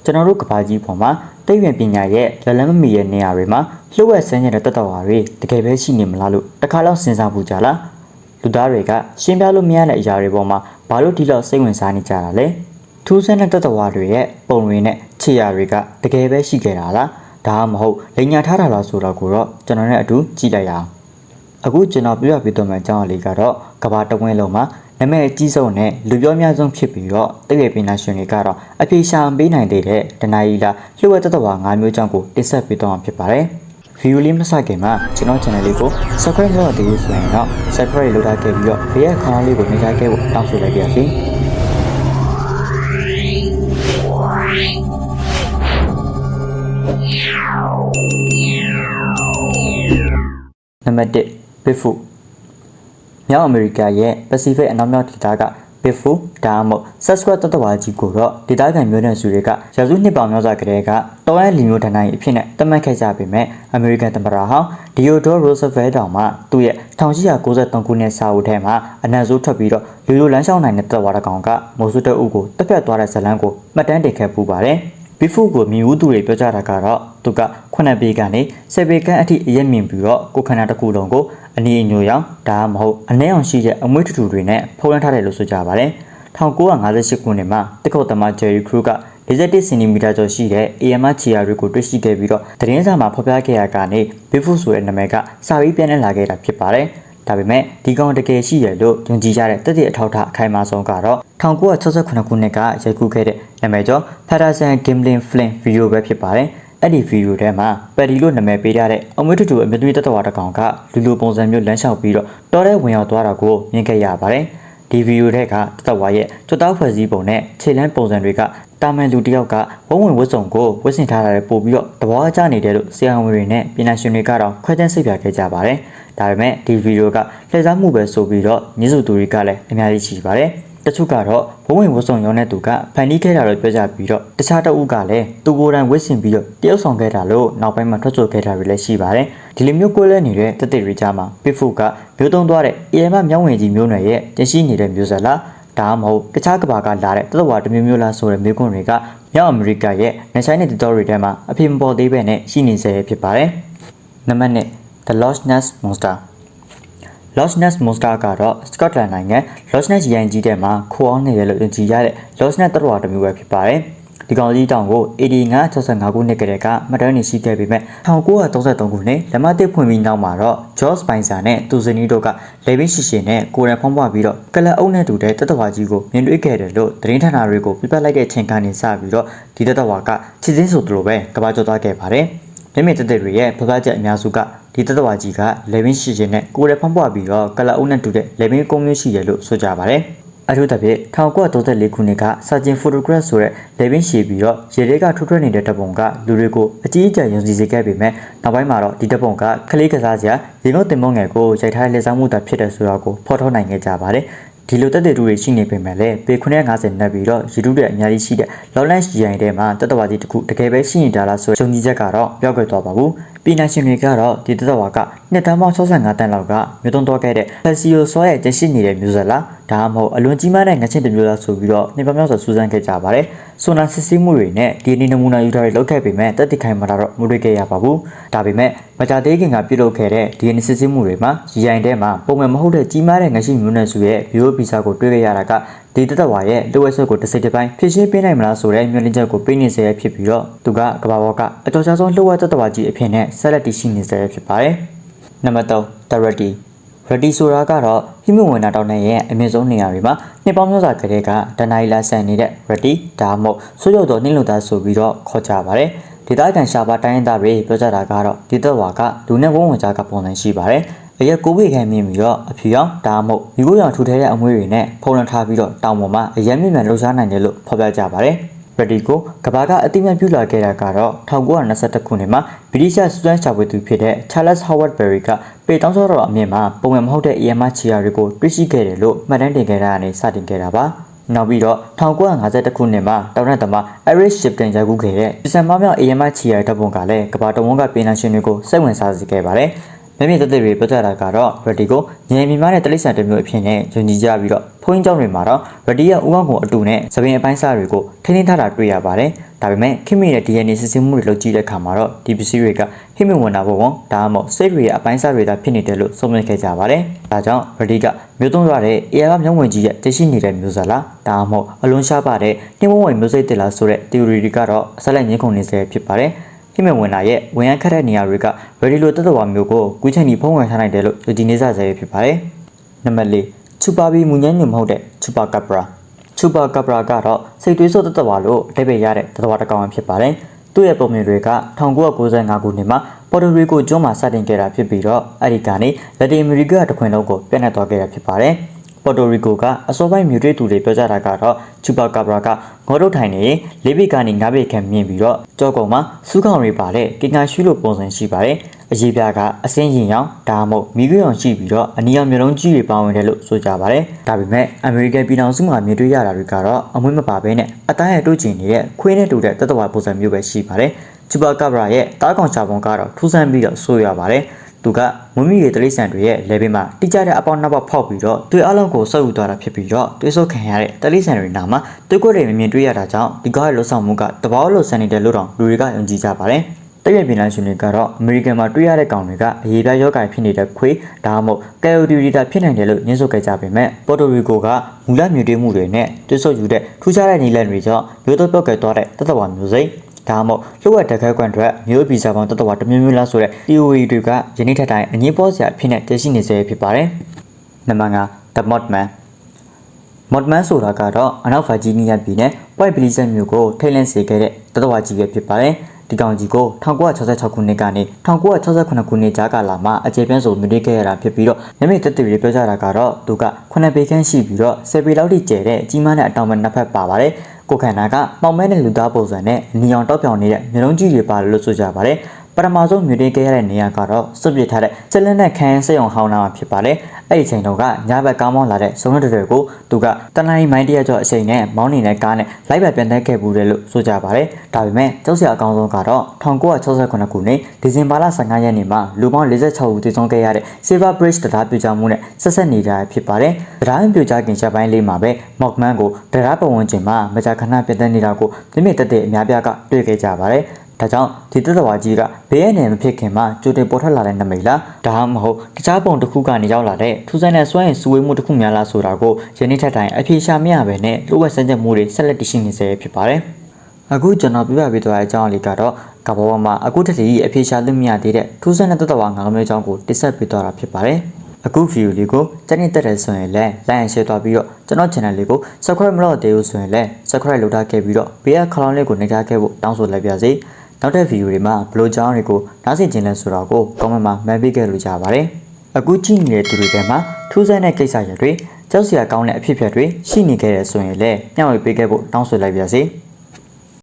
ကျွန်တော်တို့ကဘာကြီးပေါ်မှာသိပ္ပံပညာရဲ့လက်လန်းမမီရဲ့နေရာတွေမှာလှုပ်ဝက်ဆန်းကျင်တဲ့တတော်ဝါတွေတကယ်ပဲရှိနေမလားလို့တစ်ခါတော့စဉ်းစားဖို့ကြလားလူသားတွေကရှင်းပြလို့မရတဲ့အရာတွေပေါ်မှာဘာလို့ဒီလောက်စိတ်ဝင်စားနေကြတာလဲထူးဆန်းတဲ့တတော်ဝါတွေရဲ့ပုံတွေနဲ့ခြေရာတွေကတကယ်ပဲရှိခဲ့တာလားဒါမှမဟုတ်လိန်ညာထားတာလားဆိုတော့ကိုတော့ကျွန်တော်နဲ့အတူကြည့်လိုက်ရအောင်အခုကျွန်တော်ပြပြပေးတော့မယ့်အကြောင်းအလေးကတော့ကဘာတဝင်းလုံးမှာနာမည်အကြီးဆုံးနဲ့လူပြောများဆုံးဖြစ်ပြီးတော့တကယ်ပညာရှင်တွေကတော့အပြေရှာပေးနိုင်တဲ့တနအီလာလှုပ်ဝက်တတော်ဝါ၅မျိုးကြောင့်ကိုတင်ဆက်ပေးတော့မှာဖြစ်ပါတယ်ဗီဒီယိုလေးမစခင်မှာကျွန်တော် channel လေးကို subscribe လုပ်ရသေးလို့ဆိုရင်တော့ subscribe လုပ်ထားခဲ့ပြီးတော့ဘေးကခေါင်းလေးကိုနှိပ်ထားခဲ့ဖို့တောင်းဆိုလိုက်ပါရစေနံပါတ်1 Bigfoot မြောက်အမေရိကရဲ့ Pacific အနောက်မြောက်ဒေသက Bigfoot ဒါမှမဟုတ် Sasquatch တတဝါကြီးကိုတော့ဒေသခံမျိုးနွယ်စုတွေကရာစုနှစ်ပေါင်းများစွာကတည်းကတောရဲလီမျိုးဌာနကြီးအဖြစ်နဲ့သတ်မှတ်ခဲ့ကြပေမဲ့အမေရိကန်သမ္မတဟောင်း Theodore Roosevelt တောင်မှသူ့ရဲ့1893ခုနှစ်စာအုပ်ထဲမှာအနံဆိုးထွက်ပြီးတော့လူလိုလမ်းလျှောက်နိုင်တဲ့တတဝါတစ်ကောင်ကမိုးစုတအုပ်ကိုတက်ပြတ်သွားတဲ့ဇာတ်လမ်းကိုမှတ်တမ်းတင်ခဲ့ပူပါတယ်Bigfoot ကိုမြင်ဦးသူတွေပြောကြတာကတော့သူက9ပေကနေ10ပေခန့်အထိအရက်မြင်ပြီးတော့ကိုခန္ဓာတစ်ခုလုံးကိုအနီအညိုရောင်ဒါမှမဟုတ်အနှဲအောင်ရှိတဲ့အမွှေးထူထူတွေနဲ့ဖုံးလွှမ်းထားတယ်လို့ဆိုကြပါတယ်1958ခုနှစ်မှာတက္ကသိုလ်သမား Jerry Crew က41 စင်တီမီတာကျော်ရှိတဲ့ AMR ခြေရာတွေကိုတွေ့ရှိခဲ့ပြီးတော့သတင်းစာမှာဖော်ပြခဲ့ရတာကနေ Bigfoot ဆိုတဲ့နာမည်ကစာပြီးပြန်လာခဲ့တာဖြစ်ပါတယ်ဒါပေမဲ့ဒီကောင်တကယ်ရှိရလို့ယုံကြည်ကြတဲ့တသက်အထောက်ထားအခိုင်အမာဆုံးကတော့1968ခုနှစ်ကရိုက်ကူးခဲ့တဲ့နာမည်ကျော် Patterson Gimlin Flynn ဗီဒီယိုပဲဖြစ်ပါတယ်အဲ့ဒီဗီဒီယိုထဲမှာပတ်ဒီလို့နာမည်ပေးထားတဲ့အမွှေးထူထူအမြင့်သွေးတတဝါတစ်ကောင်ကလူလိုပုံစံမျိုးလမ်းလျှောက်ပြီးတော့တော်တဲ့ဝင်ရောက်သွားတာကိုမြင်ခဲ့ရပါတယ်ဒီဗီဒီယိုထဲကတတဝါရဲ့ကြွတောက်ဖွဲ့စည်းပုံနဲ့ခြေလမ်းပုံစံတွေကတာမန်လူတစ်ယောက်ကဝုံဝင်ဝတ်စုံကိုဝတ်ဆင်ထားတာတွေပို့ပြီးတော့သဘောကျနေတယ်လို့ဆရာဝန်တွေနဲ့ပညာရှင်တွေကတော့ခွဲခြမ်းစိတ်ပြခဲ့ကြပါတယ်ဒါပေမဲ့ဒီဗီဒီယိုကလှည့်စားမှုပဲဆိုပြီးတော့ညှိစုသူတွေကလည်းအများကြီးရှိပါတယ်တချို့ကတော့ဘုံဝင်ဝတ်စုံရောင်းတဲ့သူကဖန်တီးခဲ့တာလို့ပြောကြပြီးတော့တခြားတအုပ်ကလည်းသူကိုယ်တိုင်ဝတ်ဆင်ပြီးတော့တရုပ်ဆောင်ခဲ့တာလို့နောက်ပိုင်းမှာထွက်ဆိုခဲ့တာတွေလည်းရှိပါတယ်ဒီလိုမျိုးကိုယ်လဲနေတဲ့တသက်တွေကြားမှာ Bigfoot ကမျိုးတုံးသွားတဲ့AMR မြောင်းဝင်ကြီးမျိုးနွယ်ရဲ့တင်ရှိနေတဲ့မျိုးဆက်လားဒါမှမဟုတ်တခြားကဘာကလာတဲ့တတဝါတစ်မျိုးမျိုးလားဆိုတဲ့မျိုးကွန်းတွေကမြောက်အမေရိကရဲ့နေဆိုင်တဲ့ territory တွေထဲမှာအဖြစ်မပေါ်သေးပဲနဲ့ရှိနေစေဖြစ်ပါတယ်နံပါတ်1 The Loch Ness Monster Loch Ness Monster ကတော့ Scotland နိုင်ငံ Loch Ness ရန်ကြီးထဲမှာခိုအောင်နေရလို့ယဉ်ကျေးရတဲ့ Loch Ness တတော်တစ်မျိုးပဲဖြစ်ပါတယ်ဒီကောင်ကြီးတောင်ကို85ခုနှစ်ကတည်းကမှတ်တမ်းနေရှိခဲ့ပေမဲ့1933ခုနှစ်လက်မသစ်ဖွင့်ပြီးနောက်မှာတော့ George Spencer နဲ့သူဇနီးတို့ကလေဘင်းရှိရှိနဲ့ကိုယ်တိုင်ဖုံးပွားပြီးတော့ကလပ်အုပ်နဲ့တူတဲ့တတော်ကြီးကိုမြင်တွေ့ခဲ့တယ်လို့သတင်းဌာနတွေကိုပြပလိုက်တဲ့အချိန်ကနေစပြီးတော့ဒီတတော်ကချစ်စင်းဆိုသလိုပဲကဘာကျော်သွားခဲ့ပါတယ်မြင့်မြင့်တက်တွေရဲ့ဖဖချက်အများစုကဒီတတော်ကြီးကလေဘင်းရှိရှိနဲ့ကိုယ်တိုင်ဖုံးပွားပြီးတော့ကလပ်အုပ်နဲ့တူတဲ့လေဘင်းကုန်းမျိုးရှိတယ်လို့ဆိုကြပါတယ်အထူးသဖြင့်1934ခုနှစ်ကစာကျင် photograph ဆိုတဲ့လေဘင်းရှည်ပြီးတော့ရေထဲကထွတ်ထွက်နေတဲ့တပ်ပုံကလူတွေကိုအကြီးအကျယ်ယုံကြည်စေခဲ့ပေမဲ့နောက်ပိုင်းမှာတော့ဒီတပ်ပုံကခလေးကစားစရာရေငုတ်တင်မုံငယ်ကိုရိုက်ထားတဲ့လက်ဆောင်မှုတာဖြစ်တဲ့ဆိုတော့ကိုဖော်ထုတ်နိုင်ခဲ့ကြပါတယ်ဒီလိုတက်တဲ့သူတွေရှိနေပေမဲ့လည်းပေ950နဲ့ပြီးတော့ရေတူးတဲ့အများကြီးရှိတဲ့ Lowlands ရိုင်ထဲမှာတက်တော်ကြီးတစ်ခုတကယ်ပဲရှိနေတာလားဆိုတဲ့ယုံကြည်ချက်ကတော့ပြောက်ကွယ်သွားပါဘူးပညာရှင်တွေကတော့ဒီတတော်ကနှစ်တန်းပေါင်း65တန်းလောက်ကမြို့သွန်းသွားခဲ့တဲ့ Plesiosaur ရဲ့ကျရှိနေတဲ့မျိုးဆက်လားဒါမှမဟုတ်အလွန်ကြီးမားတဲ့ငှက်ချင်းတစ်မျိုးလားဆိုပြီးတော့နှစ်ပေါင်းများစွာစူးစမ်းခဲ့ကြပါတယ်ဆိုနာစစ်ဆေးမှုတွေနဲ့ DNA နမူနာယူထားတွေလုပ်ခဲ့ပေမဲ့တက်တိခိုင်မှာတော့မတွေ့ခဲ့ရပါဘူးဒါပေမဲ့မကြသေးခင်ကပြုလုပ်ခဲ့တဲ့ DNA စစ်ဆေးမှုတွေမှာရိုင်ထဲမှာပုံမှန်မဟုတ်တဲ့ကြီးမားတဲ့ငှက်ရှိမျိုးနွယ်စုရဲ့ bio visa ကိုတွေ့ခဲ့ရတာကဒီတတော်ရဲ့လိုဝက်ဆွတ်ကိုတစ်စိတ်တစ်ပိုင်းဖြစ်ရှင်းပေးနိုင်မလားဆိုတဲ့မျှော်လင့်ချက်ကိုပေးနေစေရဖြစ်ပြီးတော့သူကကဘာပေါ်ကအတော်ရှားဆုံးလှုပ်ဝက်တတော်ကြီးအဖြစ်နဲ့ဆက်လက်တည်ရှိနေစေရဖြစ်ပါတယ်နံပါတ်3 Tarati Rati ဆိုတာကတော့ပြင်းပြဝင်တာတောင်းတဲ့ရဲ့အမြင့်ဆုံးနေရာတွေမှာနှစ်ပေါင်းများစွာကတည်းကတနအီလာဆန်နေတဲ့ Rati ဒါမှမဟုတ်ဆိုးရုပ်တော်နှင်းလုံသားဆိုပြီးတော့ခေါ်ကြပါတယ်ဒေသခံရှားပါတိုင်းသားတွေပြောကြတာကတော့ဒီတော့ကလူနဲ့ဝုန်းဝင်ကြကပုံစံရှိပါတယ်အရက်ကိုဘေးခံမြင်ပြီးတော့အဖြူရောင်ဒါမှမဟုတ်မိခိုးရောင်ထူထဲတဲ့အမွှေးတွေနဲ့ဖုံးလွှမ်းထားပြီးတော့တောင်ပေါ်မှာအရက်မြင့်မြန်လှုပ်ရှားနိုင်တယ်လို့ဖော်ပြကြပါတယ်ရတီကိုကဘာကအတိမတ်ပြုလာခဲ့တာကတော့1921ခုနှစ်မှာဗြိတိရှ်စူဒန်ရှာဖွေသူဖြစ်တဲ့ Charles Howard Berry ကပေတောင်းစောတော်အမြင့်မှာပုံမှန်မဟုတ်တဲ့ AMR ခြေရာတွေကိုတွေ့ရှိခဲ့တယ်လို့မှတ်တမ်းတင်ခဲ့တာကနေစတင်ခဲ့တာပါနောက်ပြီးတော့1951ခုနှစ်မှာတောင်နဲ့သမား Eric Shipton ရိုက်ကူးခဲ့တဲ့ဒီဇင်ဘာမြောက် AMR ခြေရာတပ်ပုံကလည်းကဘာတဝန်းကပင်နာရှင်တွေကိုစိတ်ဝင်စားစေခဲ့ပါတယ် မျက်မြင်သက်သေတွေပြောကြတာကတော့ Reddy ကိုငြိမ်မြမားတဲ့တလိပ်ဆန်တစ်မျိုးအဖြစ်နဲ့ယုံကြည်ကြပြီးတော့ဘုန်းကြီးကျောင်းတွေမှာတော့ Reddy ရဲ့ဥပကုံအတူနဲ့သပင်အပိုင်းစားတွေကိုထိန်းထားတာတွေ့ရပါတယ်ဒါပေမဲ့ခင်မီရဲ့ DNA စစ်ဆေးမှုတွေလုပ်ကြည့်တဲ့အခါမှာတော့ဒီပစ္စည်းတွေကဟိမဝင်တာပေါ့ကွန်ဒါမှမဟုတ်စိတ်တွေရဲ့အပိုင်းစားတွေသာဖြစ်နေတယ်လို့ဆုံးဖြတ်ခဲ့ကြပါတယ်ဒါကြောင့် Reddy ကမျိုးသွန်းရတဲ့ AR ကမျက်ဝင်ကြီးရဲ့တရှိနေတဲ့မျိုးစားလားဒါမှမဟုတ်အလွန်ရှားပါတဲ့နှင်းဝဝင်မျိုးစိတ်တစ်လားဆိုတဲ့ theory တွေကတော့အဆက်လက်ငင်းခုန်နေစေဖြစ်ပါတယ်ဟိမဝင်တာရဲ့ဝင်ရခက်တဲ့နေရာတွေက Reddy လိုတသက်တော်မျိုးကိုကူးချင်ပြီးဖုံးဝင်ထားနိုင်တယ်လို့ယုံကြည်နေကြစေဖြစ်ပါတယ်နံပါတ်၄ချူပါဘီမူညံ့ညွတ်မဟုတ်တဲ့ချူပါကပ်ပရာချူပါကပ်ပရာကတော့စိတ်သွေးဆိုးတသက်တော်လို့အဓိပ္ပာယ်ရတဲ့တသက်တော်တစ်ကောင်ဖြစ်ပါတယ်သူ့ရဲ့ပုံမြင်တွေက1995ခုနှစ်မှာပေါ်တိုရီကိုကျွန်းမှာစတင်ခဲ့တာဖြစ်ပြီးတော့အဲဒီကနေလက်တင်အမေရိကတခွင်လုံးကိုပြန့်နှံ့သွားခဲ့တာဖြစ်ပါတယ်ပေါ်တိုရီကိုကအစောပိုင်းမြူတွေသူတွေပြောကြတာကတော့ချူပါကာဘရာကငေါ်တုတ်ထိုင်နေ၄ဘိကနေ၅ဘိခံမြင်ပြီးတော့ကြောကုံမှာစူးကောင်တွေပါတဲ့ကင်ကာရှူလိုပုံစံရှိပါတယ်အရေးပြကအစင်းရင်ရောင်ဒါမှမဟုတ်မိခွေရောင်ရှိပြီးတော့အနီရောင်မျိုးလုံးကြီးတွေပါဝင်တယ်လို့ဆိုကြပါတယ်ဒါပေမဲ့အမေရိကန်ပြည်ထောင်စုမှာမြင်တွေ့ရတာတွေကတော့အမွှေးမပါဘဲနဲ့အသားရတို့ကျင်နေတဲ့ခွေးနဲ့တူတဲ့တသက်ဝါပုံစံမျိုးပဲရှိပါတယ်ချူပါကာဘရာရဲ့တားကောင်ချာပုံကတော့ထူးဆန်းပြီးတော့ဆိုရပါတယ်သူကမွမီရဲ့တလိဆန်တွေရဲ့ level မှာတိကျတဲ့အပေါက်နှစ်ပေါက်ဖောက်ပြီးတော့တွေ့အလုံးကိုစောက်ယူသွားတာဖြစ်ပြီးတော့တွေးဆိုခံရတဲ့တလိဆန်တွေနာမှာတွေးခွက်တွေမြင်တွေ့ရတာကြောင့်ဒီကားရဲ့လှုပ်ဆောင်မှုကတဘောလို့ဆန်နေတယ်လို့တော့လူတွေကယုံကြည်ကြပါတယ်တရက်ပြည်နယ်ရှင်တွေကတော့အမေရိကန်မှာတွေ့ရတဲ့ကောင်တွေကအရေးပြရောဂါဖြစ်နေတဲ့ခွေးဒါမှမဟုတ်ကယ်အိုဒီရီတာဖြစ်နိုင်တယ်လို့ညှင်းဆိုခဲ့ကြပေမဲ့ပေါ်တိုရီကိုကမူလမြူတွေမှုတွေနဲ့တွေးဆိုယူတဲ့ထူးခြားတဲ့နည်းလမ်းတွေကြောင့်မျိုးတော့ပြောက်ခဲ့သွားတဲ့တသက်ဝါမျိုးစိတ်ဒါမှမဟုတ်လှုပ်ဝက်တခဲကွန့်အတွက်မျိုးဗီဇာပေါင်းတသက်ဝါတစ်မျိုးမျိုးလားဆိုတဲ့ theory တွေကယနေ့ထက်တိုင်းအငြင်းပေါ်စရာဖြစ်နေတည်ရှိနေစေဖြစ်ပါတယ်နံပါတ်5 The Mothman Mothman ဆိုတာကတော့အနောက်ဗာဂျီးနီးယားပြည်နယ် Point Pleasant မြို့ကိုထိတ်လန့်စေခဲ့တဲ့တသက်ဝါကြီးပဲဖြစ်ပါတယ်ဒီကောင်ကြီးကို1966ခုနှစ်ကနေ1968ခုနှစ်ကြားကာလမှာအခြေပြန့်ဆိုမြင်တွေ့ခဲ့ရတာဖြစ်ပြီးတော့မျက်မြင်သက်သေတွေပြောကြတာကတော့သူက9ပေခန့်ရှိပြီးတော့10ပေလောက်ထိကျယ်တဲ့ကြီးမားတဲ့အတောင်ပံနှစ်ဖက်ပါပါတယ်ကိုခန္ဓာကမှောင်မဲတဲ့လူသားပုံစံနဲ့နီအောင်တောက်ပြောင်နေတဲ့မျိုးလုံးကြီးတွေပါလို့ဆိုကြပါတယ်ပထမဆုံးမြင်တွေ့ခဲ့ရတဲ့နေရာကတော့စွန့်ပစ်ထားတဲ့ဆက်လက်နဲ့ခန်းစက်ရုံဟောင်းနာမှာဖြစ်ပါတယ်အဲ့ဒီချိန်တုန်းကညဘက်ကားမောင်းလာတဲ့စုံရတွေကိုသူကတနင်္လာရီမိုင်းတရကျော်အချိန်နဲ့မောင်းနေတဲ့ကားနဲ့လိုက်ပါပြန်တက်ခဲ့ဘူးတယ်လို့ဆိုကြပါတယ်ဒါပေမဲ့ကြောက်စရာအကောင်းဆုံးကတော့1968ခုနှစ်ဒီဇင်ဘာလ15ရက်နေ့မှာလူပေါင်း46ဦးသေဆုံးခဲ့ရတဲ့ Silver Bridge တရားပြကြမှုနဲ့ဆက်ဆက်နေတာဖြစ်ပါတယ်တရားပြကြခင်ချက်ပိုင်းလေးမှာပဲ Mothman ကိုတရားပတ်ဝန်းကျင်မှာမကြာခဏပြတ်တက်နေတာကိုမြင့်မြတ်တဲ့အများပြားကတွေ့ခဲ့ကြပါတယ်ဒါကြောင့်ဒီတသက်ဝါကြီးကဘေးရနယ်မဖြစ်ခင်မှာကြိုတင်ပေါ်ထွက်လာတဲ့နမိတ်လားဒါမှမဟုတ်တခြားပုံတစ်ခုကနေရောက်လာတဲ့ထူးဆန်းတဲ့စွမ်းရည်စုဝေးမှုတစ်ခုများလားဆိုတာကိုယနေ့ထက်တိုင်အပြေရှာမရပဲနဲ့လိုဝက်စမ်းချက်မှုတွေဆက်လက်တည်ရှိနေစေဖြစ်ပါတယ်အခုကျွန်တော်ပြပြပေးသွားတဲ့အကြောင်းအလေးကတော့ကမ္ဘာပေါ်မှာအခုတည်းအပြေရှာလို့မရသေးတဲ့ထူးဆန်းတဲ့တသက်ဝါငါးမျိုးအကြောင်းကိုတိဆက်ပေးသွားတာဖြစ်ပါတယ်အခု view လေးကိုစနေတက်တယ်ဆိုရင်လည်း like and share သွားပြီးတော့ကျွန်တော် channel လေးကို subscribe မလုပ်သေးဘူးဆိုရင်လည်း subscribe လုပ်ထားခဲ့ပြီးတော့ဘေးကခလောင်းလေးကိုနှိပ်ထားခဲ့ဖို့တောင်းဆိုလိုက်ပါစေနောက်တဲ့ဗီဒီယိုတွေမှာဘယ်လိုကြောင်းတွေကိုနားဆင်ခြင်းလဲဆိုတာကို comment မှာမှတ်ပေးခဲ့လို့ကြပါတယ်အခုကြည့်နေတဲ့သူတွေထဲမှာထူးဆန်းတဲ့ကိစ္စရပ်တွေကြောက်စရာကောင်းတဲ့အဖြစ်အပျက်တွေရှိနေခဲ့တယ်ဆိုရင်လည်းညှောက်ဝေပေးခဲ့ဖို့တောင်းဆိုလိုက်ပါစေ